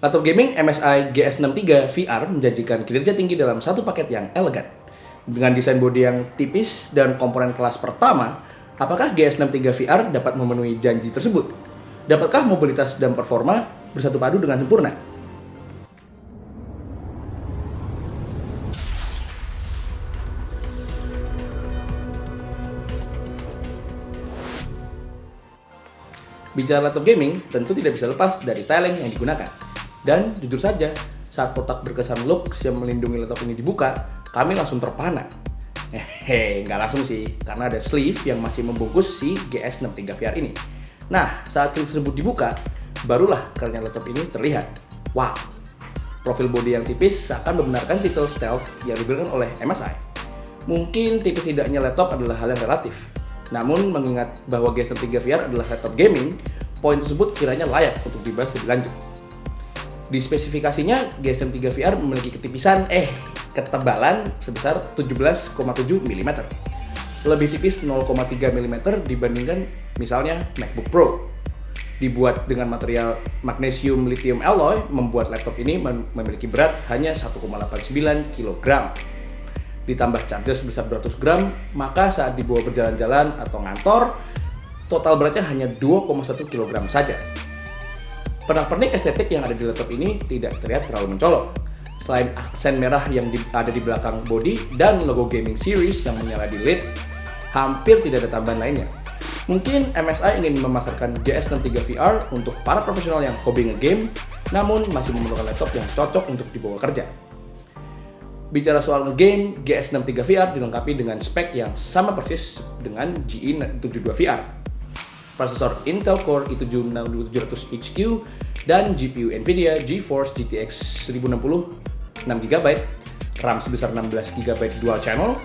Laptop gaming MSI GS63 VR menjanjikan kinerja tinggi dalam satu paket yang elegan. Dengan desain bodi yang tipis dan komponen kelas pertama, apakah GS63 VR dapat memenuhi janji tersebut? Dapatkah mobilitas dan performa bersatu padu dengan sempurna? Bicara laptop gaming, tentu tidak bisa lepas dari styling yang digunakan. Dan jujur saja, saat kotak berkesan Lux yang melindungi laptop ini dibuka, kami langsung terpana. Nggak langsung sih, karena ada sleeve yang masih membungkus si GS63 VR ini. Nah, saat sleeve tersebut dibuka, barulah kerennya laptop ini terlihat. Wow! Profil bodi yang tipis akan membenarkan titel stealth yang diberikan oleh MSI. Mungkin tipis tidaknya laptop adalah hal yang relatif. Namun, mengingat bahwa GS63 VR adalah laptop gaming, poin tersebut kiranya layak untuk dibahas lebih lanjut. Di spesifikasinya, GS63 VR memiliki ketebalan sebesar 17,7 mm. Lebih tipis 0,3 mm dibandingkan misalnya MacBook Pro. Dibuat dengan material magnesium lithium alloy, membuat laptop ini memiliki berat hanya 1,89 kg. Ditambah charger sebesar 200 gram, maka saat dibawa berjalan-jalan atau ngantor, total beratnya hanya 2,1 kg saja. Pernak-pernik estetik yang ada di laptop ini tidak terlihat terlalu mencolok. Selain aksen merah yang ada di belakang bodi dan logo gaming series yang menyala di lid, hampir tidak ada tambahan lainnya. Mungkin MSI ingin memasarkan GS63 VR untuk para profesional yang hobi nge-game, namun masih memerlukan laptop yang cocok untuk dibawa kerja. Bicara soal nge-game, GS63 VR dilengkapi dengan spek yang sama persis dengan GE72 VR. Prosesor Intel Core i7 6700HQ dan GPU NVIDIA GeForce GTX 1060 6GB, RAM sebesar 16GB dual channel,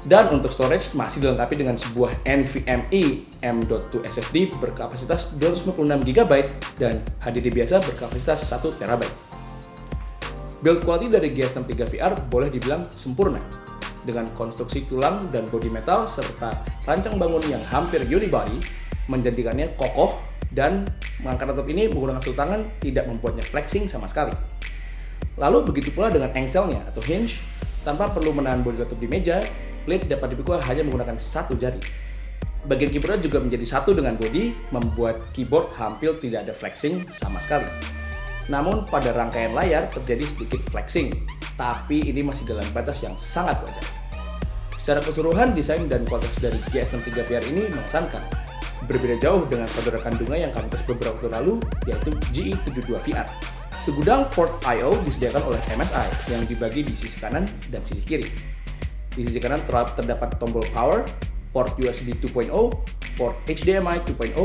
dan untuk storage masih dilengkapi dengan sebuah NVMe M.2 SSD berkapasitas 256GB dan HDD biasa berkapasitas 1TB. Build quality dari GS63 VR boleh dibilang sempurna, dengan konstruksi tulang dan bodi metal serta rancang bangun yang hampir unibody, menjadikannya kokoh, dan mengangkat laptop ini menggunakan satu tangan tidak membuatnya flexing sama sekali. Lalu begitu pula dengan engselnya atau hinge, tanpa perlu menahan bodi laptop di meja, lid dapat dipikul hanya menggunakan satu jari. Bagian keyboardnya juga menjadi satu dengan bodi, membuat keyboard hampir tidak ada flexing sama sekali. Namun pada rangkaian layar terjadi sedikit flexing, tapi ini masih dalam batas yang sangat wajar. Secara keseluruhan, desain dan kualitas dari GS63 VR ini mengesankan. Berbeda jauh dengan saudara kandungnya yang kami tes beberapa waktu lalu, yaitu GE72 VR. Segudang port I/O disediakan oleh MSI yang dibagi di sisi kanan dan sisi kiri. Di sisi kanan terdapat tombol power, port USB 2.0, port HDMI 2.0,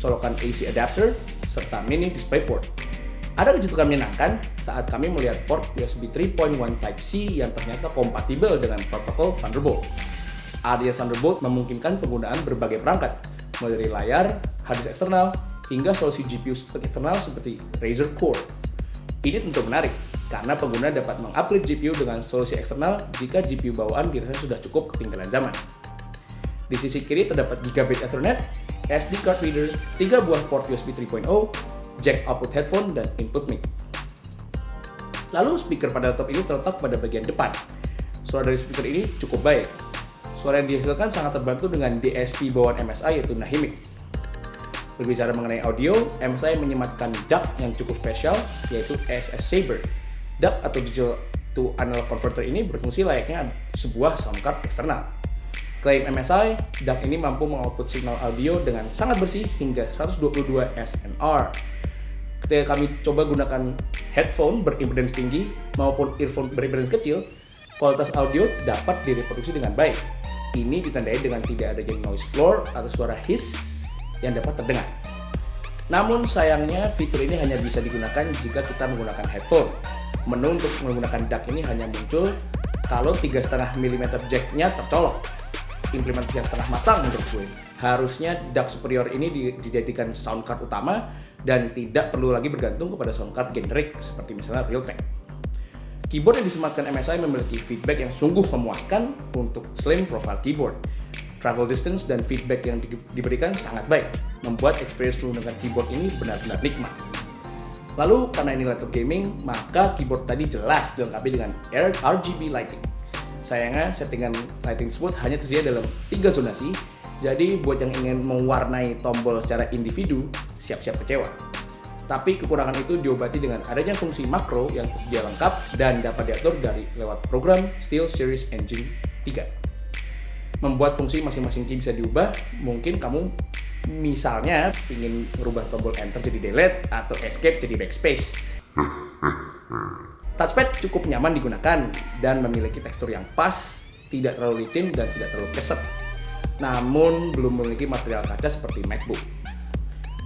colokan AC adapter, serta mini DisplayPort. Ada kejutan menyenangkan saat kami melihat port USB 3.1 Type-C yang ternyata kompatibel dengan protokol Thunderbolt. Adanya Thunderbolt memungkinkan penggunaan berbagai perangkat, mulai dari layar, hard disk eksternal, hingga solusi GPU eksternal seperti Razer Core. Ini tentu menarik, karena pengguna dapat mengupgrade GPU dengan solusi eksternal jika GPU bawaan dirasa sudah cukup ketinggalan zaman. Di sisi kiri terdapat Gigabit Ethernet, SD card reader, 3 buah port USB 3.0, jack output headphone, dan input mic. Lalu speaker pada laptop ini terletak pada bagian depan. Suara dari speaker ini cukup baik. Suara yang dihasilkan sangat terbantu dengan DSP bawaan MSI yaitu Nahimic. Berbicara mengenai audio, MSI menyematkan DAC yang cukup spesial yaitu ASS Saber. DAC atau Digital to Analog Converter ini berfungsi layaknya sebuah sound card eksternal. Klaim MSI, DAC ini mampu mengoutput signal audio dengan sangat bersih hingga 122 SNR. Ketika kami coba gunakan headphone berimpedans tinggi maupun earphone berimpedans kecil, kualitas audio dapat direproduksi dengan baik. Ini ditandai dengan tidak adanya noise floor atau suara hiss yang dapat terdengar. Namun sayangnya fitur ini hanya bisa digunakan jika kita menggunakan headphone. Menu untuk menggunakan DAC ini hanya muncul kalau 3,5 mm jack-nya tercolok. Implementasi yang setengah matang menurut gue. Harusnya DAC superior ini dijadikan sound card utama dan tidak perlu lagi bergantung kepada sound card generik seperti misalnya Realtek. Keyboard yang disematkan MSI memiliki feedback yang sungguh memuaskan untuk slim profile keyboard. Travel distance dan feedback yang diberikan sangat baik, membuat experience menggunakan keyboard ini benar-benar nikmat. Lalu karena ini laptop gaming, maka keyboard tadi jelas dilengkapi dengan RGB lighting. Sayangnya settingan lighting tersebut hanya tersedia dalam 3 zonasi, jadi buat yang ingin mewarnai tombol secara individu, siap-siap kecewa. Tapi kekurangan itu diobati dengan adanya fungsi makro yang tersedia lengkap dan dapat diatur dari lewat program SteelSeries Engine 3. Membuat fungsi masing-masing key bisa diubah, mungkin kamu misalnya ingin merubah tombol enter jadi delete atau escape jadi backspace. Touchpad cukup nyaman digunakan dan memiliki tekstur yang pas, tidak terlalu licin dan tidak terlalu keset. Namun belum memiliki material kaca seperti MacBook.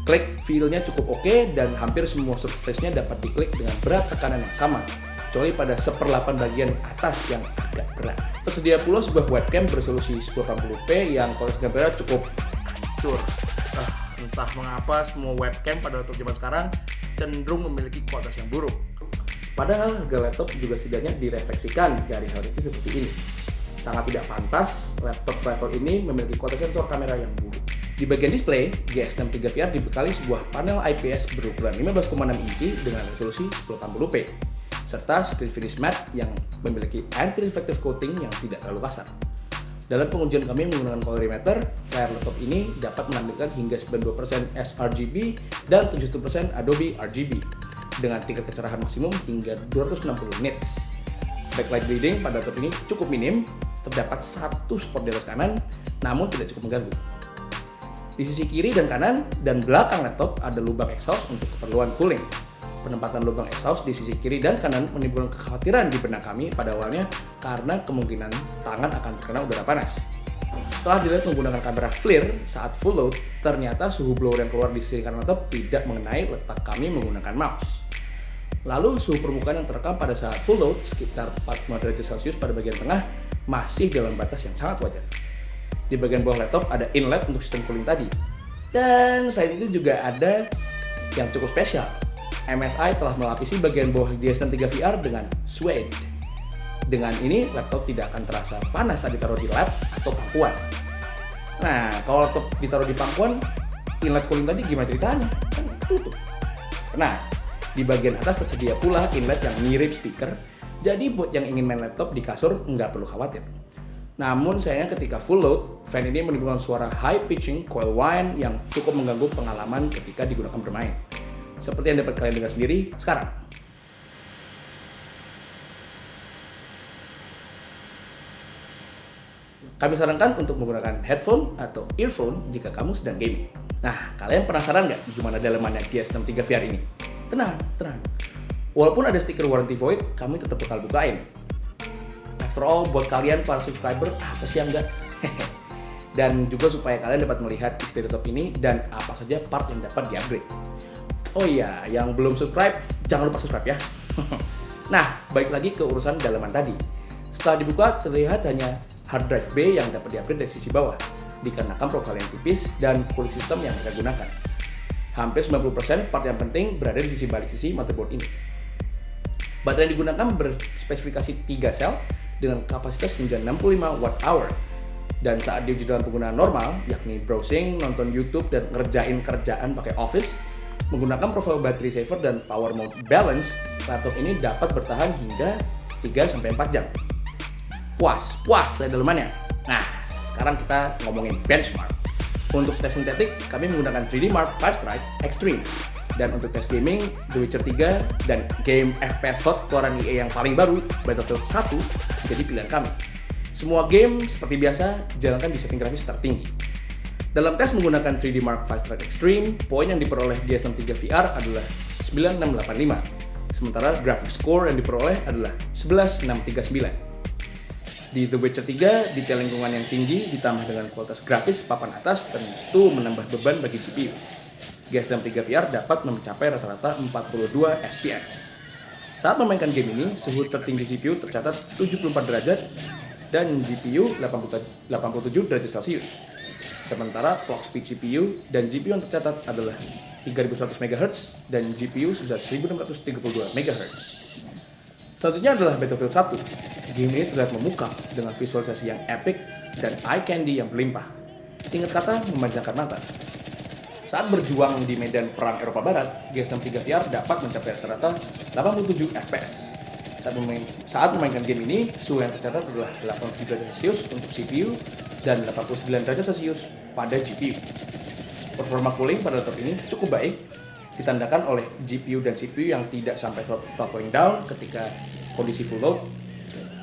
Klik feel-nya cukup oke dan hampir semua surface-nya dapat diklik dengan berat tekanan yang sama, kecuali pada 1/8 bagian atas yang agak berat. Tersedia pula sebuah webcam beresolusi 1080p yang kualitas gambarnya cukup hancur. Entah mengapa semua webcam pada laptop zaman sekarang cenderung memiliki kualitas yang buruk. Padahal harga laptop juga setidaknya direfleksikan dari hal itu seperti ini. Sangat tidak pantas laptop rival ini memiliki kualitas sensor kamera yang buruk. Di bagian display, GS63 VR dibekali sebuah panel IPS berukuran 15,6 inci dengan resolusi 1080p, serta screen finish matte yang memiliki anti-reflective coating yang tidak terlalu kasar. Dalam pengujian kami menggunakan colorimeter, layar laptop ini dapat menampilkan hingga 92% sRGB dan 71% Adobe RGB dengan tingkat kecerahan maksimum hingga 260 nits. Backlight bleeding pada laptop ini cukup minim, terdapat satu spot di atas kanan, namun tidak cukup mengganggu. Di sisi kiri dan kanan dan belakang laptop ada lubang exhaust untuk keperluan cooling. Penempatan lubang exhaust di sisi kiri dan kanan menimbulkan kekhawatiran di benak kami pada awalnya karena kemungkinan tangan akan terkena udara panas. Setelah dilihat menggunakan kamera FLIR saat full load, ternyata suhu blower yang keluar di sisi kanan laptop tidak mengenai letak kami menggunakan mouse. Lalu suhu permukaan yang terekam pada saat full load sekitar 45 derajat Celcius pada bagian tengah masih dalam batas yang sangat wajar. Di bagian bawah laptop ada inlet untuk sistem cooling tadi. Dan selain itu juga ada yang cukup spesial. MSI telah melapisi bagian bawah GS63 VR dengan suede. Dengan ini, laptop tidak akan terasa panas saat ditaruh di lap atau pangkuan. Nah, kalau laptop ditaruh di pangkuan, inlet cooling tadi gimana ceritanya? Kan tutup. Nah, di bagian atas tersedia pula inlet yang mirip speaker, jadi buat yang ingin main laptop di kasur nggak perlu khawatir. Namun sayangnya ketika full load, fan ini menimbulkan suara high pitching coil whine yang cukup mengganggu pengalaman ketika digunakan bermain. Seperti yang dapat kalian dengar sendiri sekarang. Kami sarankan untuk menggunakan headphone atau earphone jika kamu sedang gaming. Nah, kalian penasaran nggak gimana dalemannya GS63 VR ini? Tenang. Walaupun ada stiker warranty void, kami tetap bakal bukain. After all, buat kalian para subscriber, apa sih yang enggak? Dan juga supaya kalian dapat melihat isi laptop ini dan apa saja part yang dapat di-upgrade. Oh iya, yang belum subscribe, jangan lupa subscribe ya. Nah, balik lagi ke urusan dalaman tadi. Setelah dibuka, terlihat hanya hard drive B yang dapat di-upgrade dari sisi bawah, dikarenakan profil yang tipis dan cooling system yang mereka gunakan. Hampir 90% part yang penting berada di sisi balik sisi motherboard ini. Baterai yang digunakan berspesifikasi 3 sel dengan kapasitas hingga 65 Wh. Dan saat diuji dalam penggunaan normal, yakni browsing, nonton YouTube, dan ngerjain kerjaan pakai Office, menggunakan profil battery saver dan power mode balance, laptop ini dapat bertahan hingga 3-4 jam. Puas lihat dalemannya. Nah, sekarang kita ngomongin benchmark. Untuk tes sintetik, kami menggunakan 3D Mark 5 Strike Extreme. Dan untuk tes gaming, The Witcher 3 dan game FPS hot keluaran EA yang paling baru, Battlefield 1, jadi pilihan kami. Semua game seperti biasa jalankan di setting grafis tertinggi. Dalam tes menggunakan 3D Mark 5 Strike Extreme, poin yang diperoleh GS63 VR adalah 9685, sementara graphics score yang diperoleh adalah 11639. Di The Witcher 3, detail lingkungan yang tinggi ditambah dengan kualitas grafis papan atas tentu menambah beban bagi GPU. GS63 VR dapat mencapai rata-rata 42 fps. Saat memainkan game ini, suhu tertinggi CPU tercatat 74 derajat dan GPU 87 derajat Celcius. Sementara clock speed CPU dan GPU yang tercatat adalah 3100 MHz dan GPU sebesar 1632 MHz. Selanjutnya adalah Battlefield 1. Game ini terlihat memukau dengan visualisasi yang epic dan eye candy yang berlimpah. Singkat kata, memanjakan mata. Saat berjuang di medan perang Eropa Barat, GS63 VR dapat mencapai rata-rata 87 FPS. Saat memainkan game ini, suhu yang tercatat adalah 87 derajat Celcius untuk CPU dan 89 derajat Celcius pada GPU. Performa cooling pada laptop ini cukup baik, ditandakan oleh GPU dan CPU yang tidak sampai throttling down ketika kondisi full load,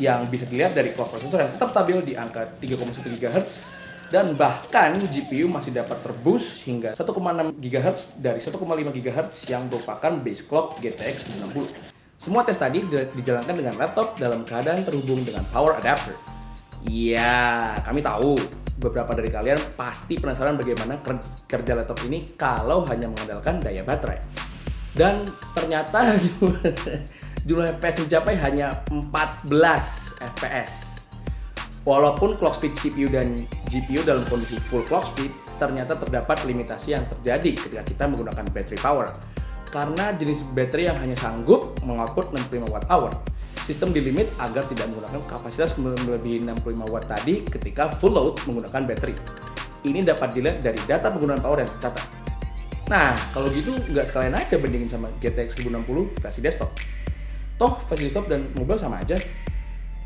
yang bisa dilihat dari clock prosesor yang tetap stabil di angka 3,1 GHz, dan bahkan GPU masih dapat terboost hingga 1,6 GHz dari 1,5 GHz yang merupakan base clock GTX 1060. Semua tes tadi dijalankan dengan laptop dalam keadaan terhubung dengan power adapter. Iya, kami tahu beberapa dari kalian pasti penasaran bagaimana kerja laptop ini kalau hanya mengandalkan daya baterai. Dan ternyata jumlah FPS mencapai hanya 14 FPS. Walaupun clock speed CPU dan GPU dalam kondisi full clock speed, ternyata terdapat limitasi yang terjadi ketika kita menggunakan battery power. Karena jenis baterai yang hanya sanggup mengoutput 65 Wh. Sistem dilimit agar tidak menggunakan kapasitas melebihi 65 Watt tadi ketika full load menggunakan baterai. Ini dapat dilihat dari data penggunaan power yang tercatat. Nah, kalau gitu nggak sekalian aja bandingin sama GTX 1060 versi desktop. Toh, versi desktop dan mobile sama aja.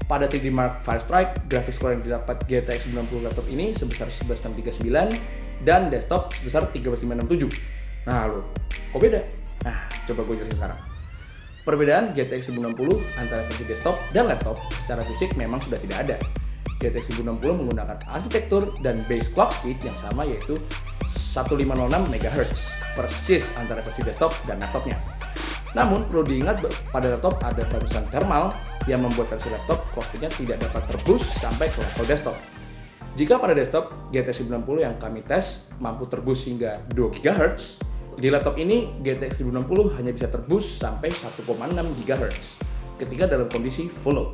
Pada 3D Mark Firestrike, graphics score yang didapat GTX 1060 laptop ini sebesar 11639 dan desktop sebesar 13567. Nah, lo, kok beda? Nah, coba gue jelasin sekarang. Perbedaan GTX 1060 antara versi desktop dan laptop secara fisik memang sudah tidak ada. GTX 1060 menggunakan arsitektur dan base clock speed yang sama, yaitu 1506 MHz, persis antara versi desktop dan laptopnya. Namun, perlu diingat pada laptop ada lapisan thermal yang membuat versi laptop clock speed-nya tidak dapat terboost sampai ke level desktop. Jika pada desktop GTX 1060 yang kami tes mampu terboost hingga 2 GHz, di laptop ini GTX 1060 hanya bisa terboost sampai 1,6 GHz ketika dalam kondisi full load.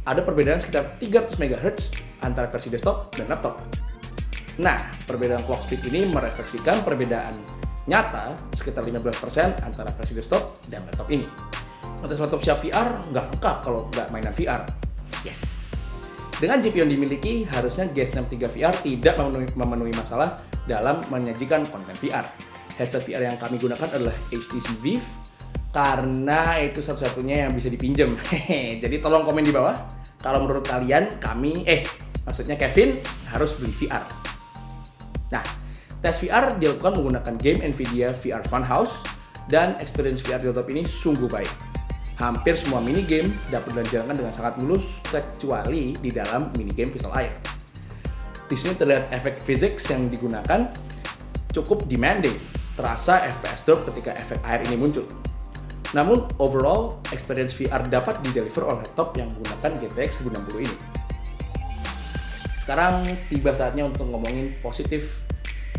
Ada perbedaan sekitar 300 MHz antara versi desktop dan laptop. Nah, perbedaan clock speed ini merefleksikan perbedaan nyata sekitar 15% antara versi desktop dan laptop ini. Ngetes laptop siap VR nggak lengkap kalau nggak mainan VR. Yes! Dengan GPU yang dimiliki, harusnya GS63 VR tidak memenuhi masalah dalam menyajikan konten VR. Headset VR yang kami gunakan adalah HTC Vive, karena itu satu-satunya yang bisa dipinjam. Jadi tolong komen di bawah kalau menurut kalian maksudnya Kevin harus beli VR. Nah, tes VR dilakukan menggunakan game Nvidia VR Funhouse, dan experience VR di laptop ini sungguh baik. Hampir semua minigame dapat dijalankan dengan sangat mulus kecuali di dalam minigame pistol air. Di sini terlihat efek physics yang digunakan cukup demanding, terasa FPS drop ketika efek air ini muncul. Namun overall experience VR dapat dideliver oleh laptop yang menggunakan GTX 1060 ini. Sekarang tiba saatnya untuk ngomongin positif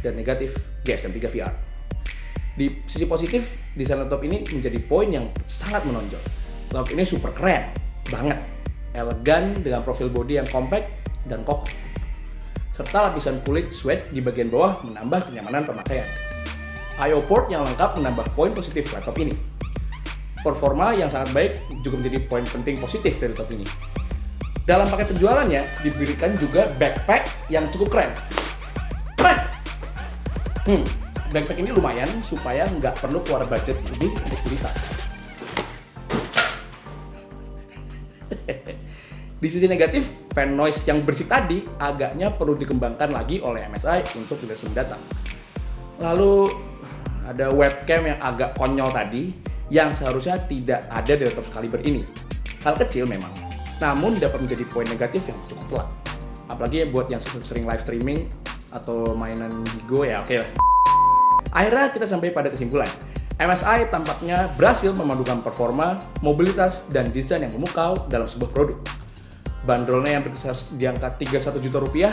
dan negatif GS63 VR. Di sisi positif, desain laptop ini menjadi poin yang sangat menonjol. Laptop ini super keren banget, elegan dengan profil bodi yang compact dan kokoh, serta lapisan kulit suede di bagian bawah menambah kenyamanan pemakaian. I/O port yang lengkap menambah poin positif laptop ini. Performa yang sangat baik juga menjadi poin penting positif dari laptop ini. Dalam paket penjualannya diberikan juga backpack yang cukup keren. Backpack ini lumayan supaya nggak perlu keluar budget lebih untuk beli tas. Di sisi negatif, fan noise yang bersih tadi agaknya perlu dikembangkan lagi oleh MSI untuk generasi mendatang. Lalu ada webcam yang agak konyol tadi yang seharusnya tidak ada di laptop sekaliber ini. Hal kecil memang, namun dapat menjadi poin negatif yang cukup telak. Apalagi buat yang sering live streaming atau mainan Bigo ya oke lah. Akhirnya kita sampai pada kesimpulan. MSI tampaknya berhasil memadukan performa, mobilitas, dan desain yang memukau dalam sebuah produk. Bandrolnya yang berkisar di angka 31 juta rupiah,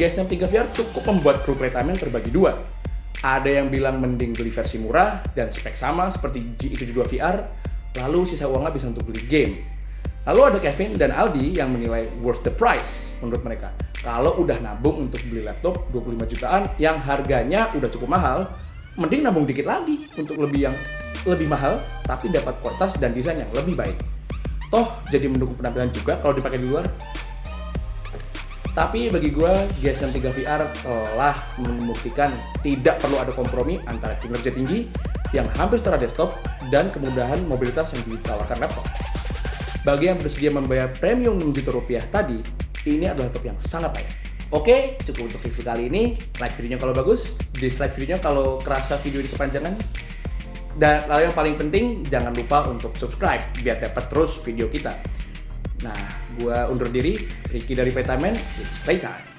GS63 VR cukup membuat group rate yang terbagi dua. Ada yang bilang mending beli versi murah dan spek sama seperti GE72 VR, lalu sisa uangnya bisa untuk beli game. Lalu ada Kevin dan Aldi yang menilai worth the price menurut mereka. Kalau udah nabung untuk beli laptop 25 jutaan yang harganya udah cukup mahal, mending nabung dikit lagi untuk yang lebih mahal tapi dapat kualitas dan desain yang lebih baik. Toh jadi mendukung penampilan juga kalau dipakai di luar. Tapi bagi gue, GS63 VR telah membuktikan tidak perlu ada kompromi antara kinerja tinggi yang hampir setara desktop dan kemudahan mobilitas yang ditawarkan laptop. Bagi yang bersedia membayar premium 6 juta rupiah tadi, ini adalah laptop yang sangat layak. Oke, cukup untuk review kali ini. Like videonya kalau bagus, dislike videonya kalau kerasa video ini kepanjangan. Dan lalu yang paling penting, jangan lupa untuk subscribe biar dapat terus video kita. Nah, gua undur diri, Ricky dari Petamen, it's playtime.